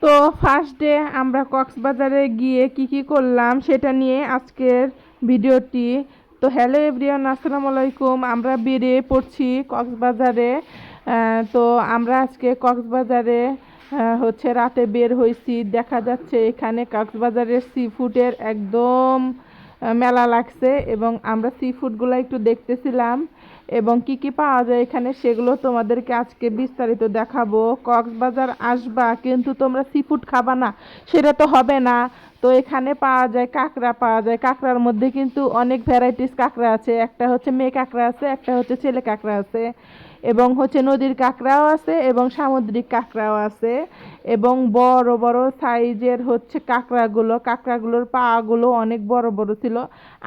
তো first day আমরা কক্সবাজারে গিয়ে কি করলাম সেটা নিয়ে আজকের ভিডিওটি। তো হ্যালো এভরিওয়ান, আসসালামু আলাইকুম। আমরা বেরিয়ে পড়ছি কক্সবাজারে। তো আমরা আজকে কক্সবাজারে হচ্ছে রাতে বের হয়েছি। দেখা যাচ্ছে এখানে কক্সবাজারের সি ফুডের একদম মেলা লাগছে এবং আমরা সি ফুডগুলো একটু দেখতেছিলাম এবং কি পাওয়া যায় এখানে সেগুলো তোমাদেরকে আজকে বিস্তারিত দেখাবো। কক্সবাজার আসবা কিন্তু তোমরা সি ফুড খাবা না সেটা তো হবে না। তো এখানে পাওয়া যায় কাঁকড়া, পাওয়া যায় কাঁকড়ার মধ্যে কিন্তু অনেক ভ্যারাইটিস কাঁকড়া আছে। একটা হচ্ছে মেয়ে কাঁকড়া আছে, একটা হচ্ছে ছেলে কাঁকড়া আছে এবং হচ্ছে নদীর কাঁকড়াও আছে এবং সামুদ্রিক কাঁকড়াও আছে এবং বড় বড় সাইজের হচ্ছে কাঁকড়াগুলোর পাগুলো অনেক বড় বড় ছিল।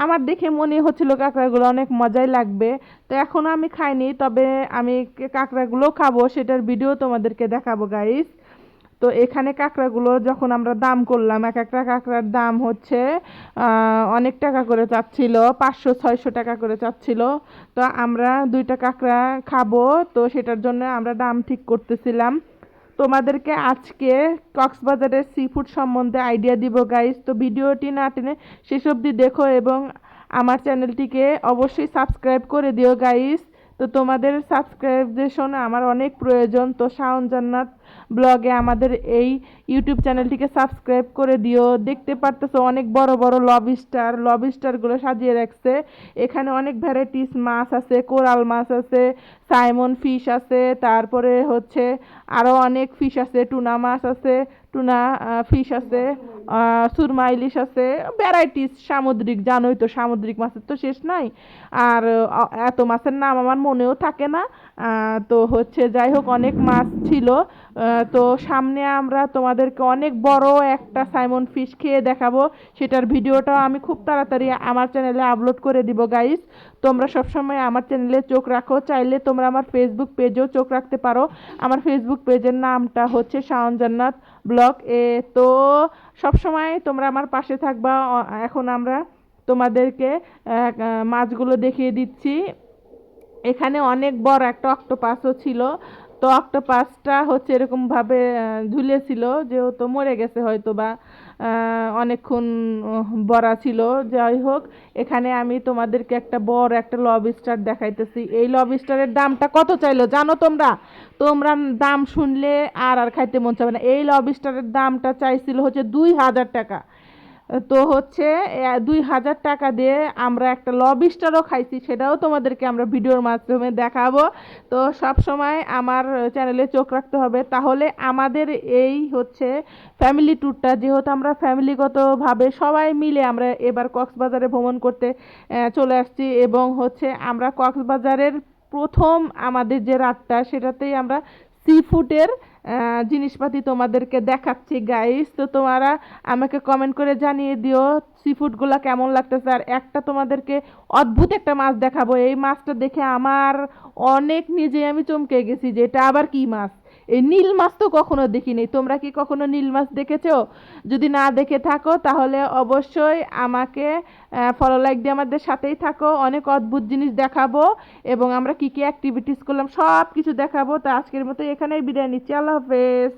আমার দেখে মনে হচ্ছিল কাঁকড়াগুলো অনেক মজাই লাগবে। তো এখনও আমি খাইনি, তবে আমি কাঁকড়াগুলো খাবো, সেটার ভিডিও তোমাদেরকে দেখাবো গাইস। তো এখানে কাঁকড়াগুলো যখন আমরা দাম করলাম, এক একটা কাঁকড়ার দাম হচ্ছে অনেক টাকা করে চাচ্ছিল, 500-600 টাকা করে চাচ্ছিল। তো আমরা 2টা কাঁকড়া খাবো, তো সেটার জন্য আমরা দাম ঠিক করতেছিলাম। তোমাদেরকে আজকে কক্সবাজারের সি ফুড সম্বন্ধে আইডিয়া দিব গাইস। তো ভিডিওটি না টেনে শেষ অবধি দেখো এবং আমার চ্যানেলটিকে অবশ্যই সাবস্ক্রাইব করে দিও গাইস। তো তোমাদের সাবস্ক্রাইবেশন আমার অনেক প্রয়োজন। তো শাওন জান্নাত ব্লগে আমাদের এই ইউটিউব চ্যানেলটিকে সাবস্ক্রাইব করে দিও। দেখতে পারতেছো অনেক বড় বড় লবিস্টারগুলো সাজিয়ে রাখছে। এখানে অনেক ভ্যারাইটিস মাছ আছে, কোরাল মাছ আছে, সাইমন ফিশ আছে, তারপরে হচ্ছে আরও অনেক ফিশ আছে, টুনা মাছ আছে, টুনা ফিশ আছে, সুরমা ইলিশ আছে, ভ্যারাইটিস সামুদ্রিক। জানোই তো সামুদ্রিক মাছের তো শেষ নাই। আর এত মাছের নাম আমার মনেও থাকে না। তো হচ্ছে যাই হোক অনেক মাছ ছিল। তো সামনে আমরা তোমাদেরকে অনেক বড় একটা সাইমন ফিশ খেয়ে দেখাবো। সেটার ভিডিওটাও আমি খুব তাড়াতাড়ি আমার চ্যানেলে আপলোড করে দিব গাইস। তোমরা সবসময় আমার চ্যানেলে চোখ রাখো, চাইলে তোমরা আমার ফেসবুক পেজেও চোখ রাখতে পারো। আমার ফেসবুক পেজের নামটা হচ্ছে শাওন জান্নাত ব্লগ তো সবসময় তোমরা আমার পাশে থাকবা। এখন আমরা তোমাদেরকে মাছগুলো দেখিয়ে দিচ্ছি। এখানে অনেক বড় একটা অক্টোপাসও ছিল। তো অক্টোপাসটা হচ্ছে এরকমভাবে ঝুলেছিল, যেহেতু মরে গেছে হয়তো বা অনেকক্ষণ বড়া ছিল। যাই হোক, এখানে আমি তোমাদেরকে একটা বড় একটা লবস্টার দেখাইতেছি। এই লবস্টারের দামটা কত চাইলো জানো তোমরা? তোমরা দাম শুনলে আর আর খাইতে মন চাবে না। এই লবস্টারের দামটা চাইছিল হচ্ছে 2000 টাকা। তো হচ্ছে 2000 টাকা দিয়ে আমরা একটা লবস্টারও খাইছি, সেটাও তোমাদেরকে আমরা ভিডিওর মাধ্যমে দেখাবো। তো সব সময় আমার চ্যানেলে চোখ রাখতে হবে, তাহলে আমাদের এই হচ্ছে ফ্যামিলি ট্যুরটা, যেহেতু আমরা ফ্যামিলিগতভাবে সবাই মিলে আমরা এবার কক্সবাজারে ভ্রমণ করতে চলে আসছি এবং হচ্ছে আমরা কক্সবাজারের প্রথম আমাদের যে রাতটা সেটাতেই আমরা সি ফুডের জিনিসপাতি তোমাদেরকে দেখাচ্ছি গাইস। তো তোমরা আমাকে কমেন্ট করে জানিয়ে দিও সি ফুডগুলো কেমন লাগতেছে। আর একটা তোমাদেরকে অদ্ভুত একটা মাছ দেখাবো। এই মাছটা দেখে আমার অনেক নিজে আমি চমকে গেছি যে এটা আবার কি মাছ। এই নীল মাছ তো কখনো দেখিনি। তোমরা কি কখনো নীল মাছ দেখেছো? যদি না দেখে থাকো তাহলে অবশ্যই আমাকে ফলো লাইক দিয়ে আমাদের সাথেই থাকো। অনেক অদ্ভুত জিনিস দেখাবো এবং আমরা কি অ্যাক্টিভিটিস করলাম সব কিছু দেখাবো। তো আজকের মতো এখানেই বিদায় নিচ্ছি। আল্লাহ হাফেজ।